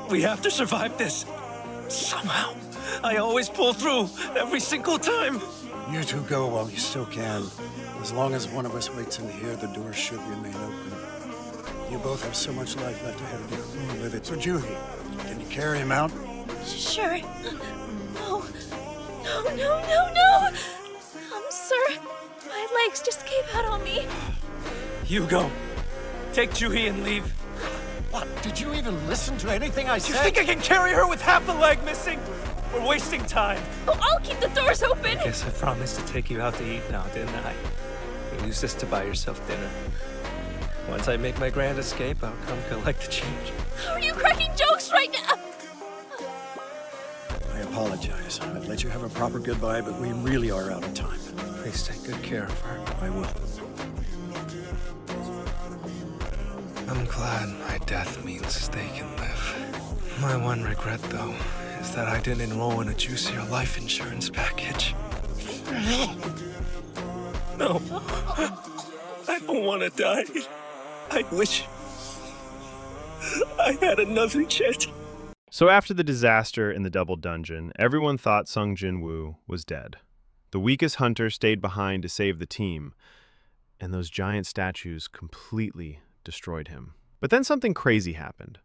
We have to survive this. Somehow. I always pull through, every single time. You two go while you still can. As long as one of us waits in here, the door should remain open. You both have so much life left ahead of you. Move with it. So, Juhi, can you carry him out? Sure. No. No. Sir, my legs just gave out on me. You go. Take Juhi and leave. What? Did you even listen to anything I said? You think I can carry her with half the leg missing? We're wasting time. Oh, I'll keep the doors open. Guess I promised to take you out to eat now, didn't I? You use this to buy yourself dinner. Once I make my grand escape, I'll come collect the change. Are you cracking jokes right now? I apologize. I'd let you have a proper goodbye, but we really are out of time. Please take good care of her. I will. I'm glad my death means they can live. My one regret, though, is that I didn't enroll in a juicier life insurance package. No. I don't want to die. I wish I had another chance. So after the disaster in the double dungeon, everyone thought Sung Jinwoo was dead. The weakest hunter stayed behind to save the team, and those giant statues completely destroyed him. But then something crazy happened.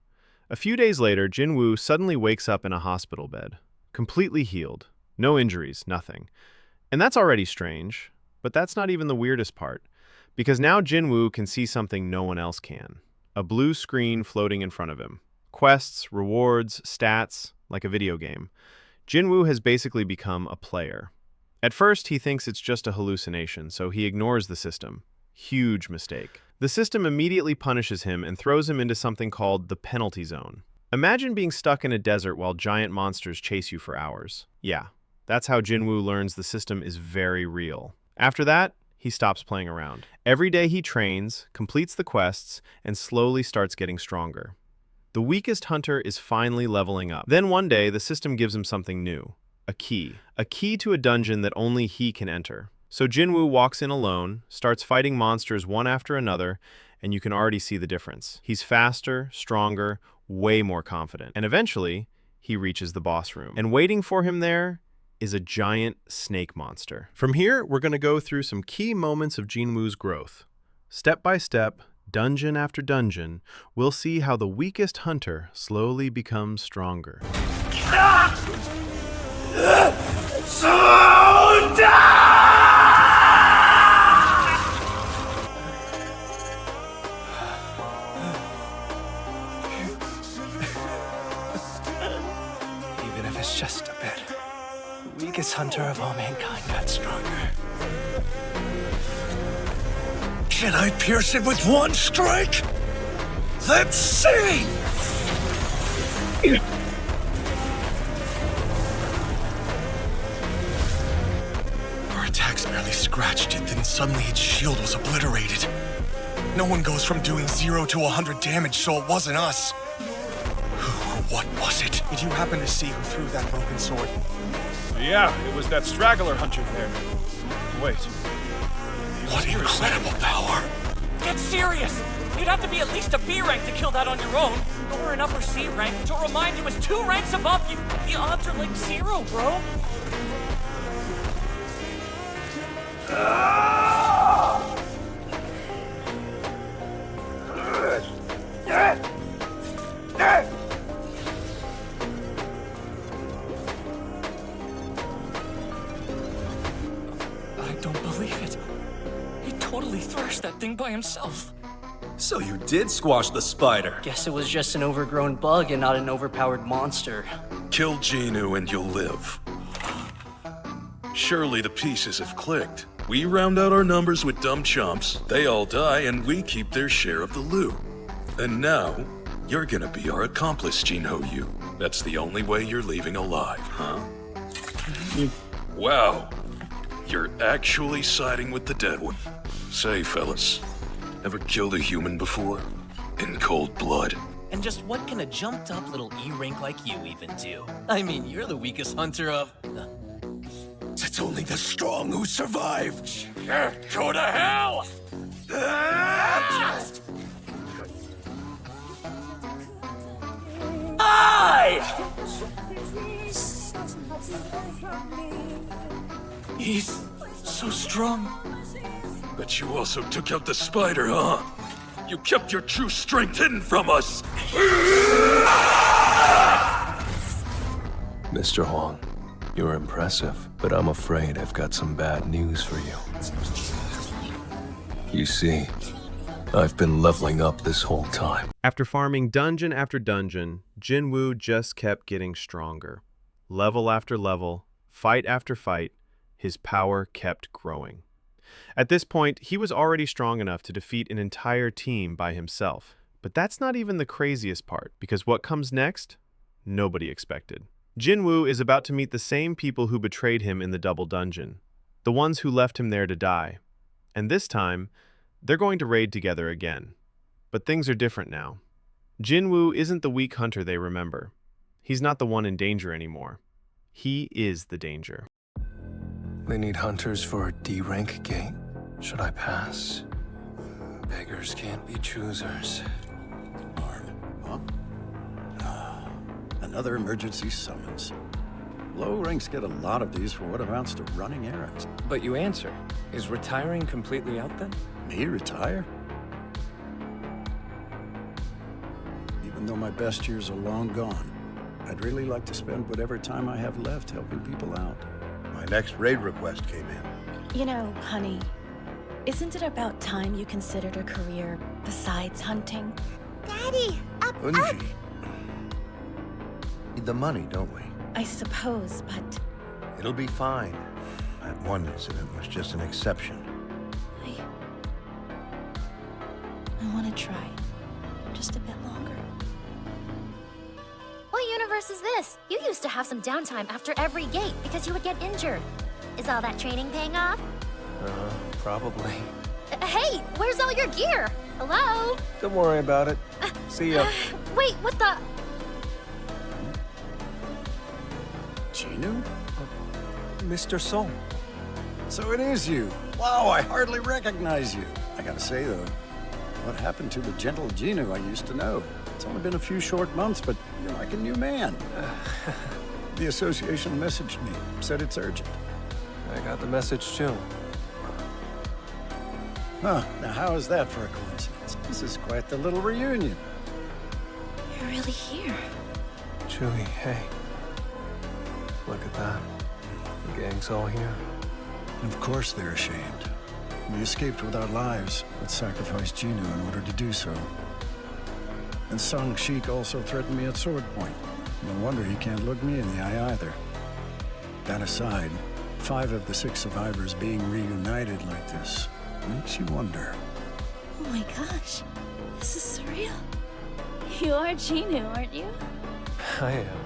A few days later, Jinwoo suddenly wakes up in a hospital bed, completely healed. No injuries, nothing. And that's already strange, but that's not even the weirdest part, because now Jinwoo can see something no one else can. A blue screen floating in front of him. Quests, rewards, stats, like a video game. Jinwoo has basically become a player. At first, he thinks it's just a hallucination, so he ignores the system. Huge mistake. The system immediately punishes him and throws him into something called the penalty zone. Imagine being stuck in a desert while giant monsters chase you for hours. Yeah, that's how Jinwoo learns the system is very real. After that, he stops playing around. Every day he trains, completes the quests, and slowly starts getting stronger. The weakest hunter is finally leveling up. Then one day, the system gives him something new. A key. A key to a dungeon that only he can enter. So Jinwoo walks in alone, starts fighting monsters one after another, and you can already see the difference. He's faster, stronger, way more confident. And eventually, he reaches the boss room. And waiting for him there is a giant snake monster. From here, we're going to go through some key moments of Jinwoo's growth. Step by step, dungeon after dungeon, we'll see how the weakest hunter slowly becomes stronger. Even if it's just a bit, the weakest hunter of all mankind got stronger. Can I pierce it with one strike? Let's see! Our attacks barely scratched it, then suddenly its shield was obliterated. No one goes from doing 0 to 100 damage, so it wasn't us. What was it? Did you happen to see who threw that broken sword? Yeah, it was that straggler hunter there. Wait. What incredible power! Get serious! You'd have to be at least a B rank to kill that on your own. Or an upper C rank, which will remind you is 2 ranks above you. The odds are like 0, bro. I don't believe it. He totally thrashed that thing by himself. So you did squash the spider. Guess it was just an overgrown bug and not an overpowered monster. Kill Jinwoo and you'll live. Surely the pieces have clicked. We round out our numbers with dumb chumps, they all die, and we keep their share of the loot. And now, you're gonna be our accomplice, Jinho-yu. That's the only way you're leaving alive, huh? Wow. You're actually siding with the dead one. Say, fellas, ever killed a human before? In cold blood? And just what can a jumped up little E-rank like you even do? I mean, you're the weakest hunter of... It's only the strong who survive. Go to hell! He's so strong. But you also took out the spider, huh? You kept your true strength hidden from us! Mr. Huang, you're impressive, but I'm afraid I've got some bad news for you. You see, I've been leveling up this whole time. After farming dungeon after dungeon, Jinwoo just kept getting stronger. Level after level, fight after fight, his power kept growing. At this point, he was already strong enough to defeat an entire team by himself. But that's not even the craziest part, because what comes next, nobody expected. Jinwoo is about to meet the same people who betrayed him in the double dungeon, the ones who left him there to die. And this time, they're going to raid together again. But things are different now. Jinwoo isn't the weak hunter they remember. He's not the one in danger anymore. He is the danger. They need hunters for a D-rank gate. Should I pass? Beggars can't be choosers. Huh? Another emergency summons. Low ranks get a lot of these for what amounts to running errands. But you answer. Is retiring completely out then? Me retire? Even though my best years are long gone, I'd really like to spend whatever time I have left helping people out. My next raid request came in. You know, honey, isn't it about time you considered a career besides hunting? Daddy, up! Unji. Need the money, don't we? I suppose, but It'll be fine. That one incident was just an exception. I want to try. Just a bit longer. What universe is this? You used to have some downtime after every gate because you would get injured. Is all that training paying off? Probably. Hey, where's all your gear? Hello? Don't worry about it. See ya. Wait, what the? Jinwoo? Mr. Sung. So it is you. Wow, I hardly recognize you. I gotta say, though, what happened to the gentle Jinwoo I used to know? It's only been a few short months, but you're like a new man. The association messaged me, said it's urgent. I got the message too. Huh, now how is that for a coincidence? This is quite the little reunion. You're really here. Chewie, hey. Look at that. The gang's all here. Of course they're ashamed. We escaped with our lives, but sacrificed Jinwoo in order to do so. And Sung Sheik also threatened me at sword point. No wonder he can't look me in the eye either. That aside, 5 of the 6 survivors being reunited like this makes you wonder. Oh my gosh, this is surreal. You are Jinwoo, aren't you? I am.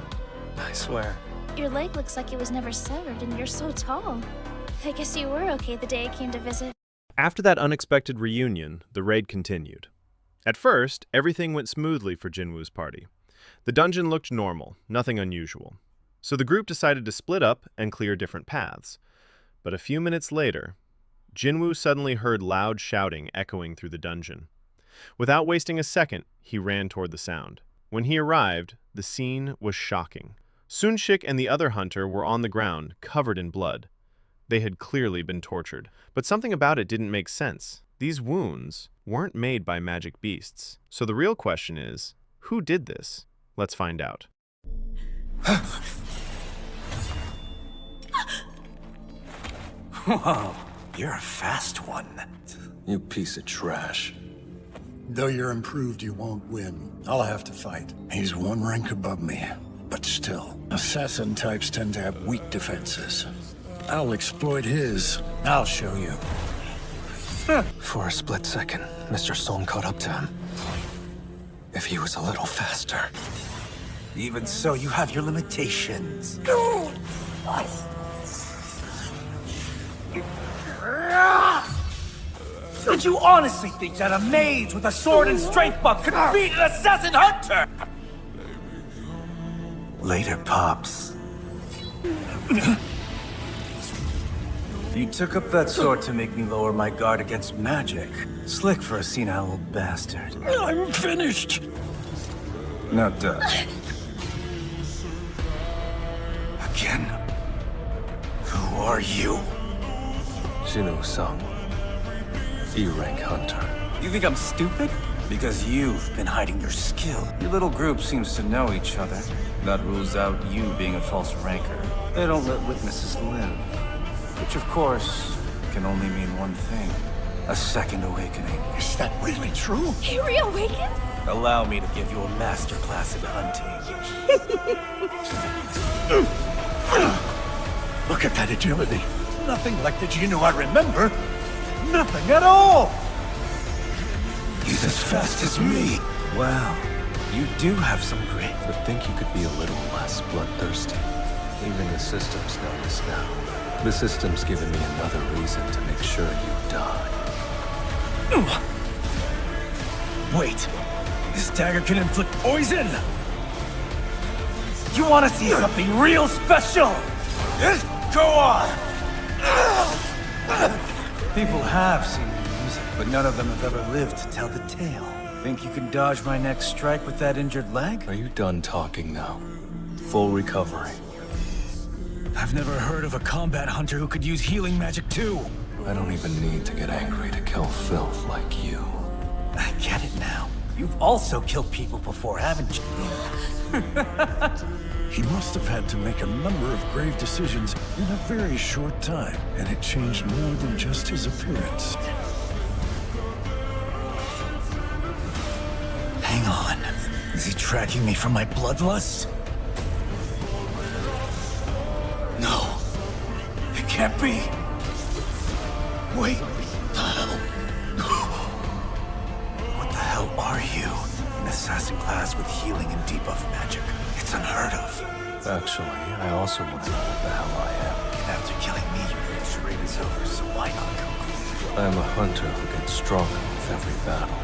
I swear. Your leg looks like it was never severed, and you're so tall. I guess you were okay the day I came to visit. After that unexpected reunion, the raid continued. At first, everything went smoothly for Jinwoo's party. The dungeon looked normal, nothing unusual. So the group decided to split up and clear different paths. But a few minutes later, Jinwoo suddenly heard loud shouting echoing through the dungeon. Without wasting a second, he ran toward the sound. When he arrived, the scene was shocking. Sunshik and the other hunter were on the ground, covered in blood. They had clearly been tortured. But something about it didn't make sense. These wounds weren't made by magic beasts. So the real question is, who did this? Let's find out. Whoa, you're a fast one. You piece of trash. Though you're improved, you won't win. I'll have to fight. He's 1 rank above me. But still, assassin types tend to have weak defenses. I'll exploit his. I'll show you. For a split second, Mr. Sung caught up to him. If he was a little faster. Even so, you have your limitations. Did you honestly think that a mage with a sword and strength buff could beat an assassin hunter? Later, Pops. You took up that sword to make me lower my guard against magic. Slick for a senile old bastard. I'm finished. Now, duh. again. Who are you? Jinwoo Sung, E-rank hunter. You think I'm stupid? Because you've been hiding your skill. Your little group seems to know each other. That rules out you being a false ranker. They don't let witnesses live. Which, of course, can only mean one thing. A second awakening. Is that really true? He reawakened? Allow me to give you a masterclass in hunting. Look at that agility. Nothing like the Jinwoo I remember. Nothing at all. He's as fast as me. Wow, you do have some grit. But think you could be a little less bloodthirsty. Even the systems know this now. The system's given me another reason to make sure you die. Wait, this dagger can inflict poison! You want to see something real special? Go on! People have seen me use it, but none of them have ever lived to tell the tale. Think you can dodge my next strike with that injured leg? Are you done talking now? Full recovery. I've never heard of a combat hunter who could use healing magic too. I don't even need to get angry to kill filth like you. I get it now. You've also killed people before, haven't you? He must have had to make a number of grave decisions in a very short time, and it changed more than just his appearance. Hang on. Is he tracking me for my bloodlust? No. It can't be. Wait. What the hell are you? An assassin class with healing and debuff magic. It's unheard of. Actually, I also want to know what the hell I am. And after killing me, your charade is over, so why not come clean? I am a hunter who gets stronger with every battle.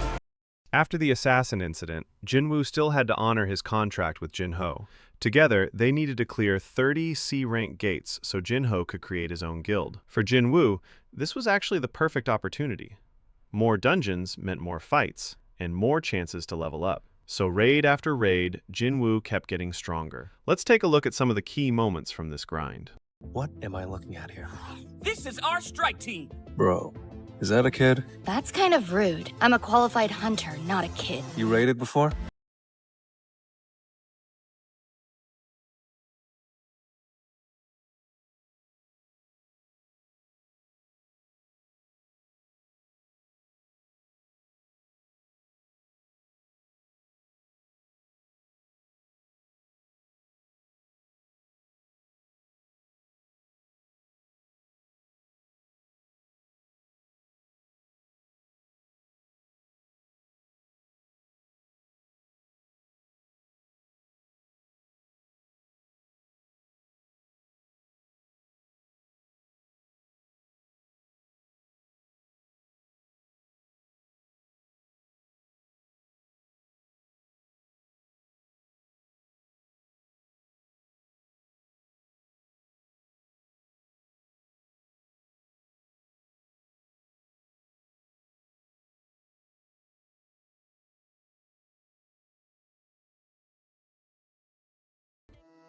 After the assassin incident, Jinwoo still had to honor his contract with Jinho. Together, they needed to clear 30 C-rank gates so Jinho could create his own guild. For Jinwoo, this was actually the perfect opportunity. More dungeons meant more fights, and more chances to level up. So raid after raid, Jinwoo kept getting stronger. Let's take a look at some of the key moments from this grind. What am I looking at here? This is our strike team. Bro, is that a kid? That's kind of rude. I'm a qualified hunter, not a kid. You raided before?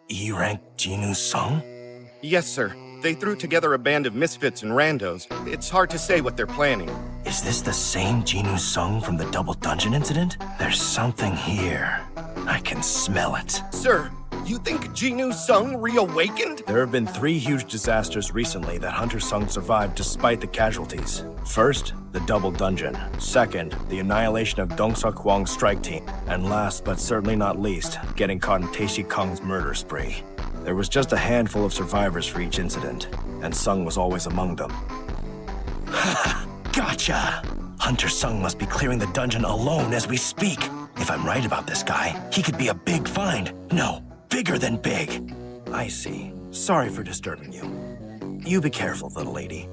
E-rank Jinwoo Sung? Yes, sir. They threw together a band of misfits and randos. It's hard to say what they're planning. Is this the same Jinwoo Sung from the double dungeon incident? There's something here. I can smell it. Sir, you think Jinwoo Sung reawakened? There have been 3 huge disasters recently that Hunter Sung survived despite the casualties. First, the double dungeon. Second, the annihilation of Dongseok Hwang's strike team. And last but certainly not least, getting caught in Taeshi Kung's murder spree. There was just a handful of survivors for each incident, and Sung was always among them. Gotcha! Hunter Sung must be clearing the dungeon alone as we speak. If I'm right about this guy, he could be a big find. No, bigger than big. I see. Sorry for disturbing you. You be careful, little lady.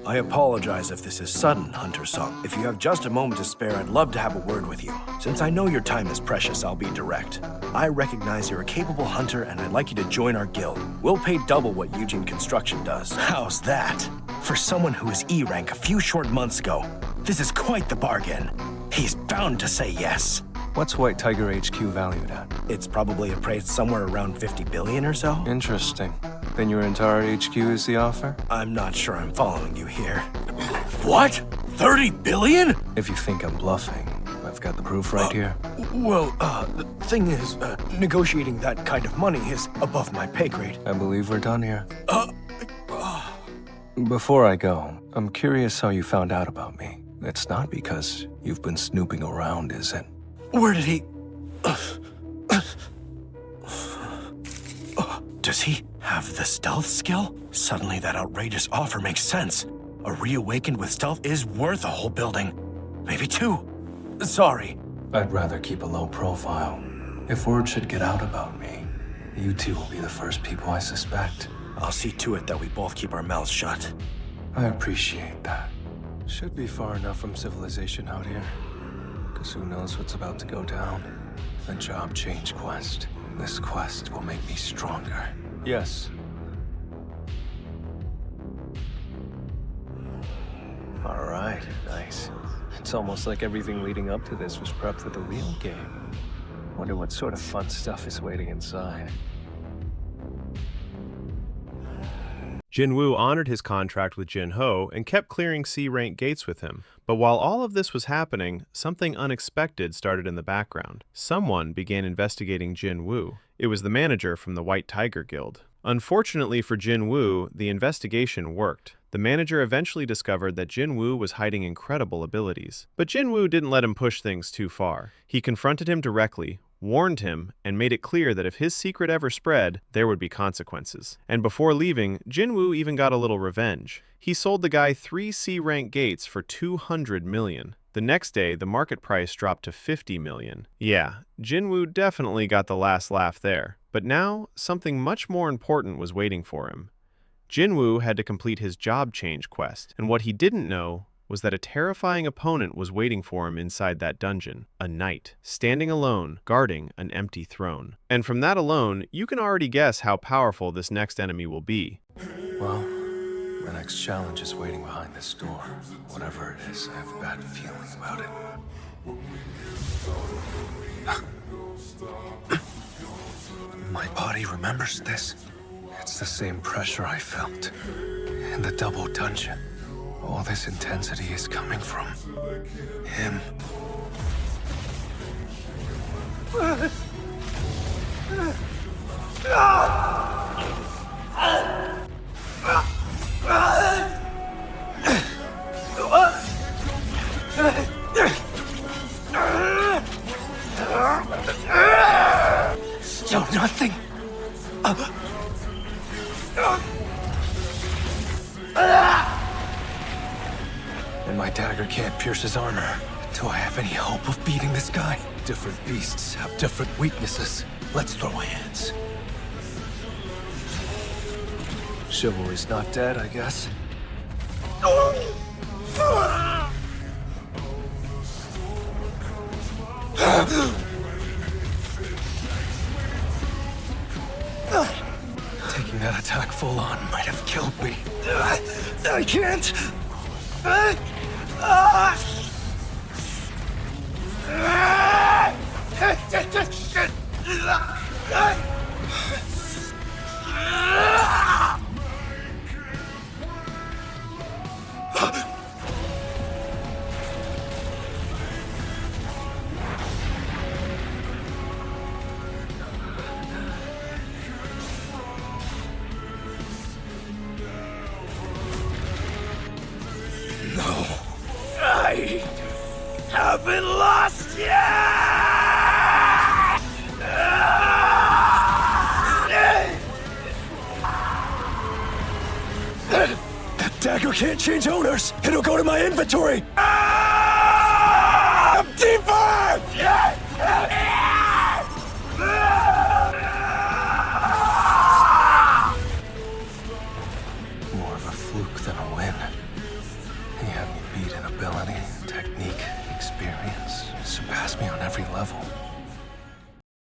I apologize if this is sudden, Hunter Sung. If you have just a moment to spare, I'd love to have a word with you. Since I know your time is precious, I'll be direct. I recognize you're a capable hunter, and I'd like you to join our guild. We'll pay double what Eugene Construction does. How's that? For someone who was E-rank a few short months ago, this is quite the bargain. He's bound to say yes. What's White Tiger HQ valued at? It's probably appraised somewhere around 50 billion or so. Interesting. Then your entire HQ is the offer? I'm not sure I'm following you here. What? 30 billion? If you think I'm bluffing, I've got the proof right here. Well, the thing is, negotiating that kind of money is above my pay grade. I believe we're done here. Before I go, I'm curious how you found out about me. It's not because you've been snooping around, is it? Where did he... Does he have the stealth skill? Suddenly that outrageous offer makes sense. A reawakened with stealth is worth a whole building. Maybe two. Sorry. I'd rather keep a low profile. If word should get out about me, you two will be the first people I suspect. I'll see to it that we both keep our mouths shut. I appreciate that. Should be far enough from civilization out here. Because who knows what's about to go down. A job change quest. This quest will make me stronger. Yes. All right, nice. It's almost like everything leading up to this was prepped for the real game. Wonder what sort of fun stuff is waiting inside. Jinwoo honored his contract with Jin-ho and kept clearing C-rank gates with him. But while all of this was happening, something unexpected started in the background. Someone began investigating Jinwoo. It was the manager from the White Tiger Guild. Unfortunately for Jinwoo, the investigation worked. The manager eventually discovered that Jinwoo was hiding incredible abilities. But Jinwoo didn't let him push things too far. He confronted him directly, warned him, and made it clear that if his secret ever spread, there would be consequences. And before leaving, Jinwoo even got a little revenge. He sold the guy 3 C-rank gates for 200 million. The next day, the market price dropped to 50 million. Yeah, Jinwoo definitely got the last laugh there. But now, something much more important was waiting for him. Jinwoo had to complete his job change quest, and what he didn't know was that a terrifying opponent was waiting for him inside that dungeon, a knight, standing alone, guarding an empty throne. And from that alone, you can already guess how powerful this next enemy will be. Well, my next challenge is waiting behind this door. Whatever it is, I have a bad feeling about it. My body remembers this. It's the same pressure I felt in the double dungeon. All this intensity is coming from him. Still nothing. And my dagger can't pierce his armor. Do I have any hope of beating this guy? Different beasts have different weaknesses. Let's throw hands. Chivalry's not dead, I guess. Taking that attack full on might have killed me. I can't! I haven't lost yet! That dagger can't change owners! It'll go to my inventory! I'm deeper!